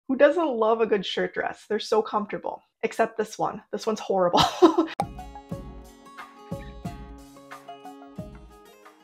Who doesn't love a good shirt dress? They're so comfortable. Except this one. This one's horrible.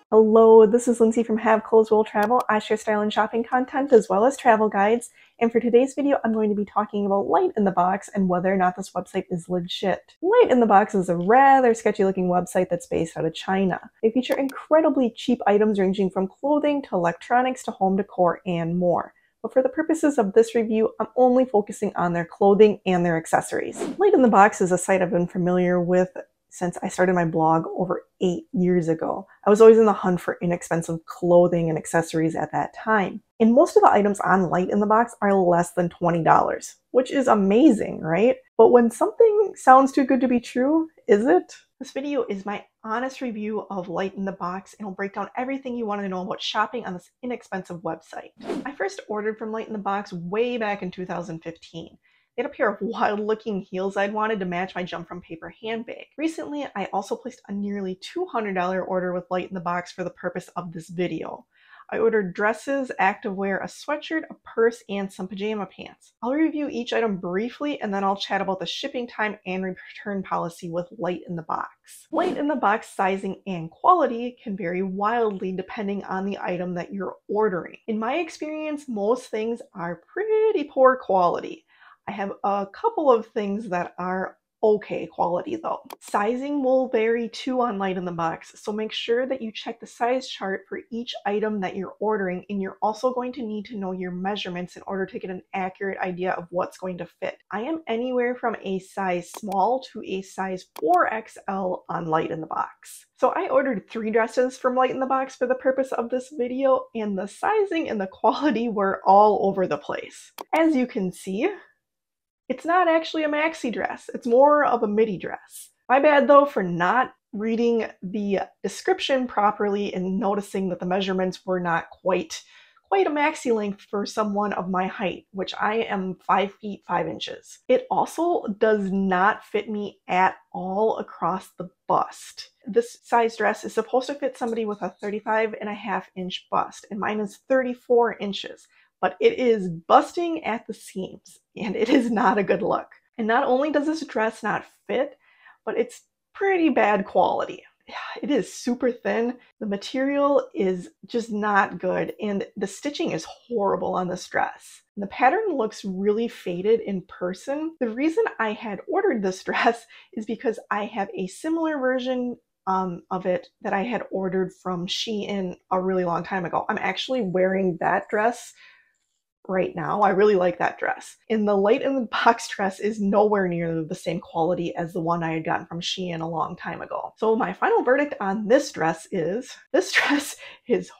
Hello, this is Lindsey from Have Clothes Will Travel. I share style and shopping content as well as travel guides. And for today's video, I'm going to be talking about LightintheBox and whether or not this website is legit. LightintheBox is a rather sketchy looking website that's based out of China. They feature incredibly cheap items ranging from clothing to electronics to home decor and more. But for the purposes of this review, I'm only focusing on their clothing and their accessories. LightintheBox is a site I've been familiar with since I started my blog over 8 years ago. I was always in the hunt for inexpensive clothing and accessories at that time. And most of the items on LightintheBox are less than $20, which is amazing, right? But when something sounds too good to be true, is it? This video is my honest review of LightintheBox and will break down everything you want to know about shopping on this inexpensive website. I first ordered from LightintheBox way back in 2015. They had a pair of wild-looking heels I'd wanted to match my Jump From Paper handbag. Recently, I also placed a nearly $200 order with LightintheBox for the purpose of this video. I ordered dresses, activewear, a sweatshirt, a purse, and some pajama pants. I'll review each item briefly and then I'll chat about the shipping time and return policy with LightintheBox. LightintheBox sizing and quality can vary wildly depending on the item that you're ordering. In my experience, most things are pretty poor quality. I have a couple of things that are okay quality though. Sizing will vary too on LightintheBox, so make sure that you check the size chart for each item that you're ordering, and you're also going to need to know your measurements in order to get an accurate idea of what's going to fit. I am anywhere from a size small to a size 4XL on LightintheBox. So I ordered 3 dresses from LightintheBox for the purpose of this video, and the sizing and the quality were all over the place. As you can see, it's not actually a maxi dress, it's more of a midi dress. My bad though for not reading the description properly and noticing that the measurements were not quite a maxi length for someone of my height, which I am 5 feet 5 inches. It also does not fit me at all across the bust. This size dress is supposed to fit somebody with a 35.5-inch bust, and mine is 34 inches. But it is busting at the seams, and it is not a good look. And not only does this dress not fit, but it's pretty bad quality. It is super thin, the material is just not good, and the stitching is horrible on this dress. And the pattern looks really faded in person. The reason I had ordered this dress is because I have a similar version of it that I had ordered from Shein a really long time ago. I'm actually wearing that dress right now. I really like that dress. And the LightintheBox dress is nowhere near the same quality as the one I had gotten from Shein a long time ago. So my final verdict on this dress is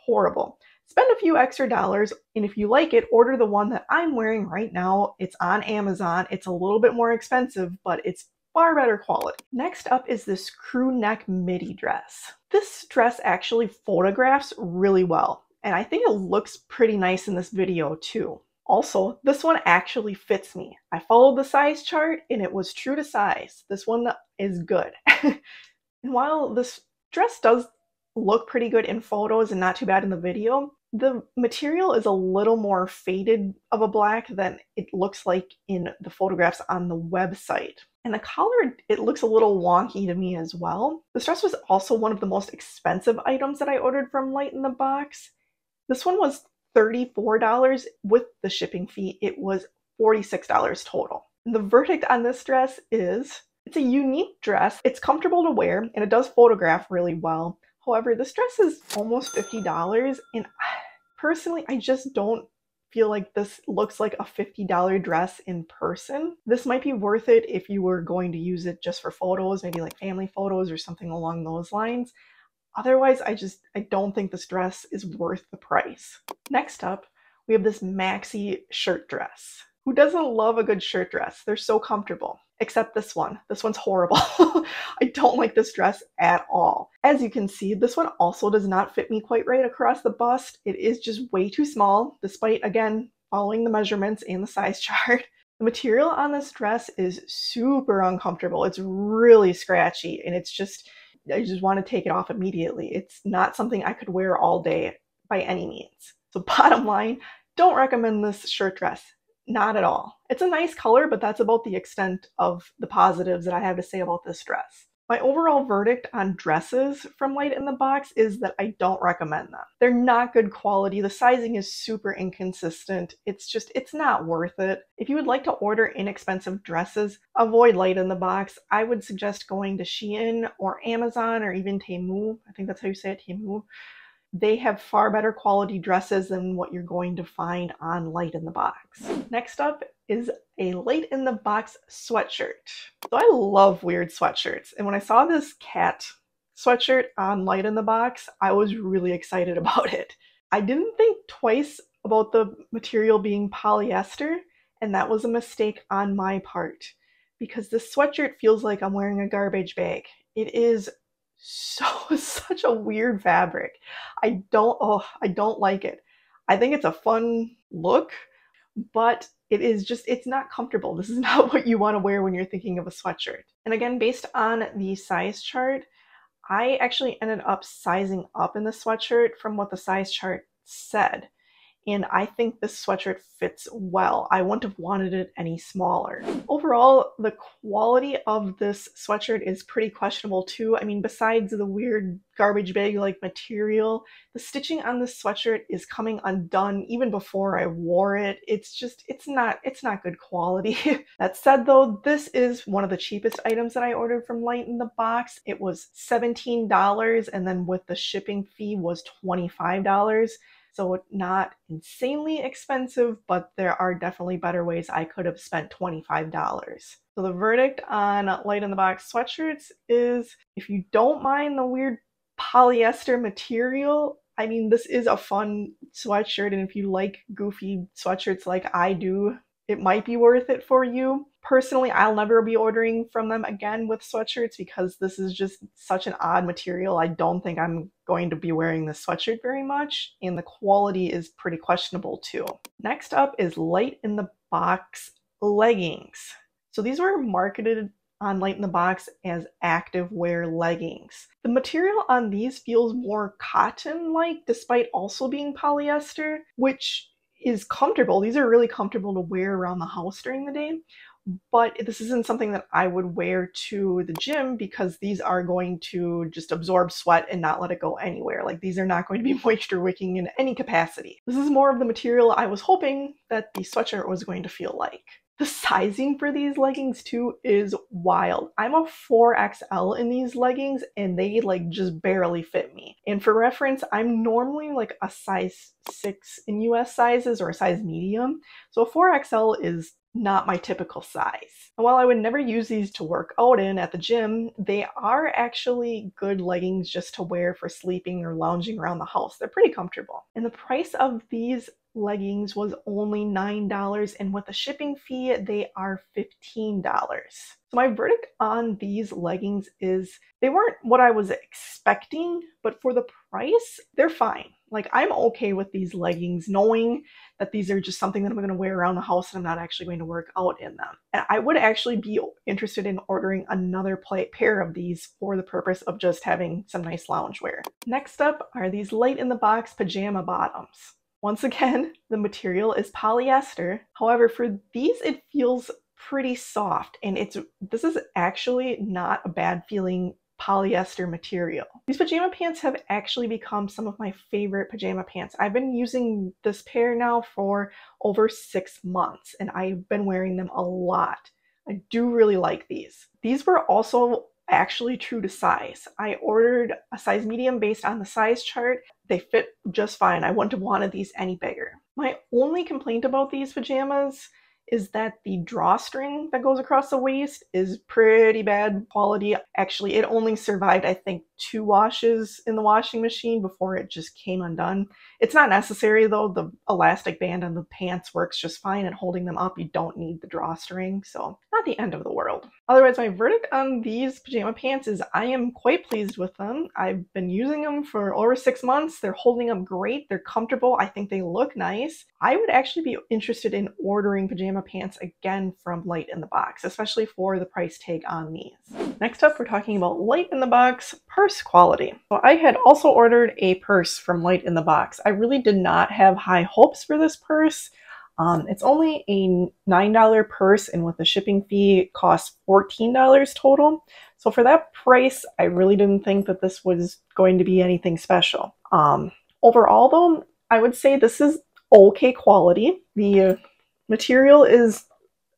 horrible. Spend a few extra dollars, and if you like it, order the one that I'm wearing right now. It's on Amazon. It's a little bit more expensive, but it's far better quality. Next up is this crew neck midi dress. This dress actually photographs really well, and I think it looks pretty nice in this video too. Also, this one actually fits me. I followed the size chart and it was true to size. This one is good. And while this dress does look pretty good in photos and not too bad in the video, the material is a little more faded of a black than it looks like in the photographs on the website. And the collar, it looks a little wonky to me as well. This dress was also one of the most expensive items that I ordered from LightintheBox. This one was $34 with the shipping fee. It was $46 total. And the verdict on this dress is, it's a unique dress. It's comfortable to wear and it does photograph really well. However, this dress is almost $50, and personally, I just don't feel like this looks like a $50 dress in person. This might be worth it if you were going to use it just for photos, maybe like family photos or something along those lines. Otherwise, I don't think this dress is worth the price. Next up, we have this maxi shirt dress. Who doesn't love a good shirt dress? They're so comfortable. Except this one. This one's horrible. I don't like this dress at all. As you can see, this one also does not fit me quite right across the bust. It is just way too small, despite, again, following the measurements and the size chart. The material on this dress is super uncomfortable. It's really scratchy, and it's just, I just want to take it off immediately. It's not something I could wear all day by any means. So bottom line, don't recommend this shirt dress. Not at all. It's a nice color, but that's about the extent of the positives that I have to say about this dress. My overall verdict on dresses from LightintheBox is that I don't recommend them. They're not good quality. The sizing is super inconsistent. It's not worth it. If you would like to order inexpensive dresses, avoid LightintheBox. I would suggest going to Shein or Amazon or even Temu. I think that's how you say it, Temu. They have far better quality dresses than what you're going to find on LightintheBox. Next up is a LightintheBox sweatshirt. So I love weird sweatshirts, and when I saw this cat sweatshirt on LightintheBox, I was really excited about it. I didn't think twice about the material being polyester, and that was a mistake on my part, because this sweatshirt feels like I'm wearing a garbage bag. It is such a weird fabric. I don't like it. I think it's a fun look, but it's not comfortable. This is not what you want to wear when you're thinking of a sweatshirt. And again, based on the size chart, I actually ended up sizing up in the sweatshirt from what the size chart said. And I think this sweatshirt fits well. I wouldn't have wanted it any smaller. Overall, the quality of this sweatshirt is pretty questionable too. I mean, besides the weird garbage bag-like material, the stitching on this sweatshirt is coming undone even before I wore it. It's not good quality. That said though, this is one of the cheapest items that I ordered from LightintheBox. It was $17, and then with the shipping fee was $25. So not insanely expensive, but there are definitely better ways I could have spent $25. So the verdict on LightintheBox sweatshirts is, if you don't mind the weird polyester material, I mean, this is a fun sweatshirt, and if you like goofy sweatshirts like I do, it might be worth it for you. Personally, I'll never be ordering from them again with sweatshirts because this is just such an odd material. I don't think I'm going to be wearing this sweatshirt very much, and the quality is pretty questionable too. Next up is LightintheBox leggings. So these were marketed on LightintheBox as activewear leggings. The material on these feels more cotton-like despite also being polyester, which is comfortable. These are really comfortable to wear around the house during the day. But this isn't something that I would wear to the gym because these are going to just absorb sweat and not let it go anywhere. Like, these are not going to be moisture wicking in any capacity. This is more of the material I was hoping that the sweatshirt was going to feel like. The sizing for these leggings too is wild. I'm a 4XL in these leggings and they like just barely fit me. And for reference, I'm normally like a size 6 in US sizes or a size medium. So a 4XL is not my typical size. And while I would never use these to work out in at the gym, they are actually good leggings just to wear for sleeping or lounging around the house. They're pretty comfortable. And the price of these leggings was only $9, and with the shipping fee, they are $15. So my verdict on these leggings is they weren't what I was expecting, but for the price, they're fine. Like, I'm okay with these leggings, knowing that these are just something that I'm going to wear around the house and I'm not actually going to work out in them. And I would actually be interested in ordering another pair of these for the purpose of just having some nice loungewear. Next up are these LightintheBox pajama bottoms. Once again, the material is polyester. However, for these, it feels pretty soft, and this is actually not a bad feeling polyester material. These pajama pants have actually become some of my favorite pajama pants. I've been using this pair now for over 6 months, and I've been wearing them a lot. I do really like these. These were also actually true to size. I ordered a size medium based on the size chart. They fit just fine. I wouldn't have wanted these any bigger. My only complaint about these pajamas is that the drawstring that goes across the waist is pretty bad quality. Actually, it only survived, I think, 2 washes in the washing machine before it just came undone. It's not necessary though. The elastic band on the pants works just fine, and holding them up, you don't need the drawstring, so not the end of the world. Otherwise, my verdict on these pajama pants is I am quite pleased with them. I've been using them for over 6 months. They're holding up great. They're comfortable. I think they look nice. I would actually be interested in ordering pajama pants again from LightintheBox, especially for the price tag on these. Next up, we're talking about LightintheBox purse quality. So I had also ordered a purse from LightintheBox. I really did not have high hopes for this purse. It's only a $9 purse, and with the shipping fee, it costs $14 total. So for that price, I really didn't think that this was going to be anything special. Overall though, I would say this is okay quality. The material is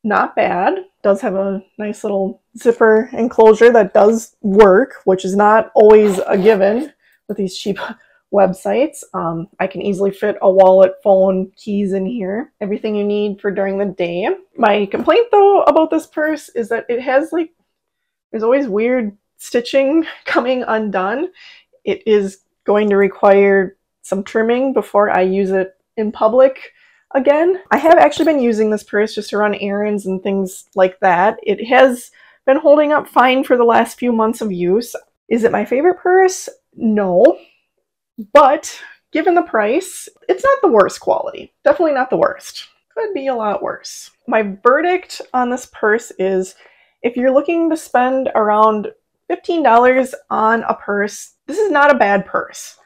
not bad. It does have a nice little zipper enclosure that does work, which is not always a given with these cheap websites. I can easily fit a wallet, phone, keys in here. Everything you need for during the day. My complaint though about this purse is that it has there's always weird stitching coming undone. It is going to require some trimming before I use it in public again. I have actually been using this purse just to run errands and things like that. It has been holding up fine for the last few months of use. Is it my favorite purse? No. But given the price, it's not the worst quality. Definitely not the worst. Could be a lot worse. My verdict on this purse is if you're looking to spend around $15 on a purse, this is not a bad purse.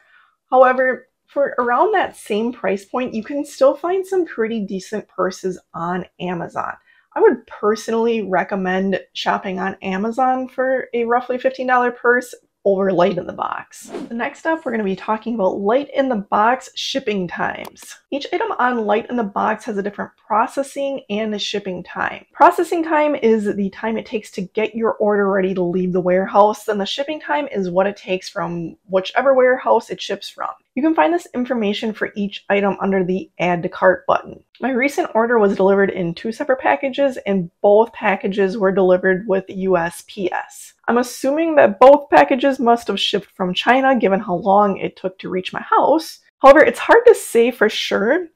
However, for around that same price point, you can still find some pretty decent purses on Amazon. I would personally recommend shopping on Amazon for a roughly $15 purse over LightintheBox. Next up, we're going to be talking about LightintheBox shipping times. Each item on LightintheBox has a different processing and shipping time. Processing time is the time it takes to get your order ready to leave the warehouse, and the shipping time is what it takes from whichever warehouse it ships from. You can find this information for each item under the Add to Cart button. My recent order was delivered in 2 separate packages, and both packages were delivered with USPS. I'm assuming that both packages must have shipped from China given how long it took to reach my house. However, it's hard to say for sure,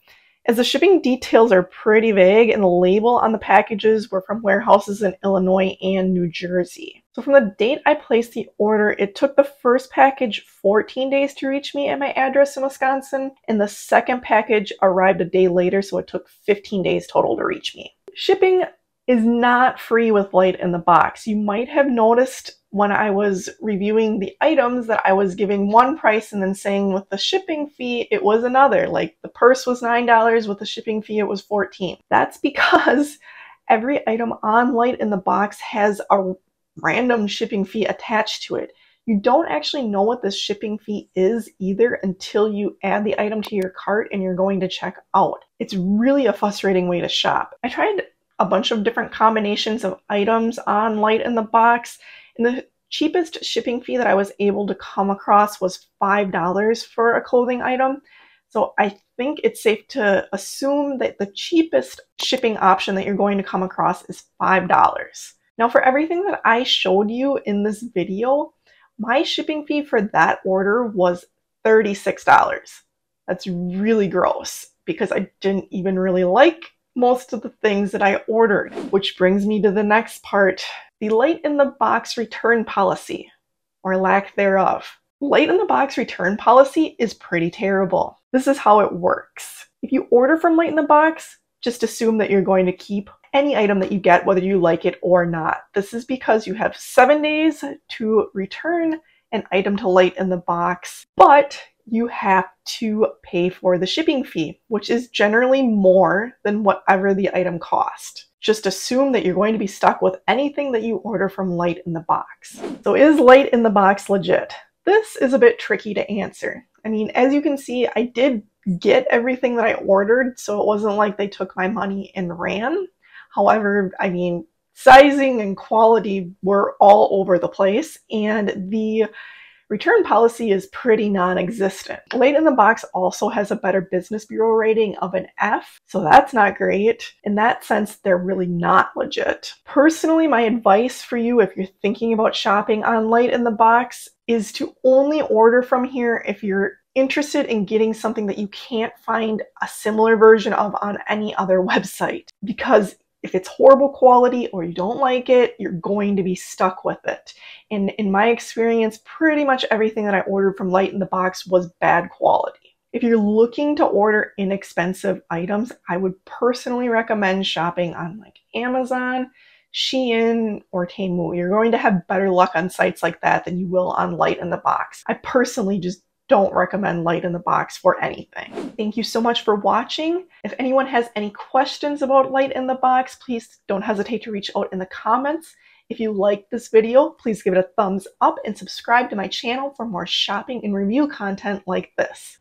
as the shipping details are pretty vague and the label on the packages were from warehouses in Illinois and New Jersey. So from the date I placed the order, it took the first package 14 days to reach me at my address in Wisconsin, and the second package arrived a day later, so it took 15 days total to reach me. Shipping is not free with LightintheBox. You might have noticed when I was reviewing the items that I was giving one price and then saying with the shipping fee it was another. Like the purse was $9, with the shipping fee it was $14. That's because every item on LightintheBox has a random shipping fee attached to it. You don't actually know what this shipping fee is either until you add the item to your cart and you're going to check out. It's really a frustrating way to shop. I tried a bunch of different combinations of items on LightintheBox, and the cheapest shipping fee that I was able to come across was $5 for a clothing item. So I think it's safe to assume that the cheapest shipping option that you're going to come across is $5. Now for everything that I showed you in this video, my shipping fee for that order was $36. That's really gross because I didn't even really like most of the things that I ordered, which brings me to the next part, the LightintheBox return policy, or lack thereof. LightintheBox return policy is pretty terrible. This is how it works. If you order from LightintheBox, just assume that you're going to keep any item that you get, whether you like it or not. This is because you have 7 days to return an item to LightintheBox, but you have to pay for the shipping fee, which is generally more than whatever the item cost. Just assume that you're going to be stuck with anything that you order from LightintheBox. So is LightintheBox legit? This is a bit tricky to answer. I mean, as you can see, I did get everything that I ordered, so it wasn't like they took my money and ran. However, I mean, sizing and quality were all over the place, and the return policy is pretty non-existent. LightintheBox also has a Better Business Bureau rating of an F, so that's not great. In that sense, they're really not legit. Personally, my advice for you if you're thinking about shopping on LightintheBox is to only order from here if you're interested in getting something that you can't find a similar version of on any other website. Because if it's horrible quality or you don't like it, you're going to be stuck with it. And in my experience, pretty much everything that I ordered from LightintheBox was bad quality. If you're looking to order inexpensive items, I would personally recommend shopping on like Amazon, Shein, or Temu. You're going to have better luck on sites like that than you will on LightintheBox. I personally just don't recommend LightintheBox for anything. Thank you so much for watching. If anyone has any questions about LightintheBox, please don't hesitate to reach out in the comments. If you liked this video, please give it a thumbs up and subscribe to my channel for more shopping and review content like this.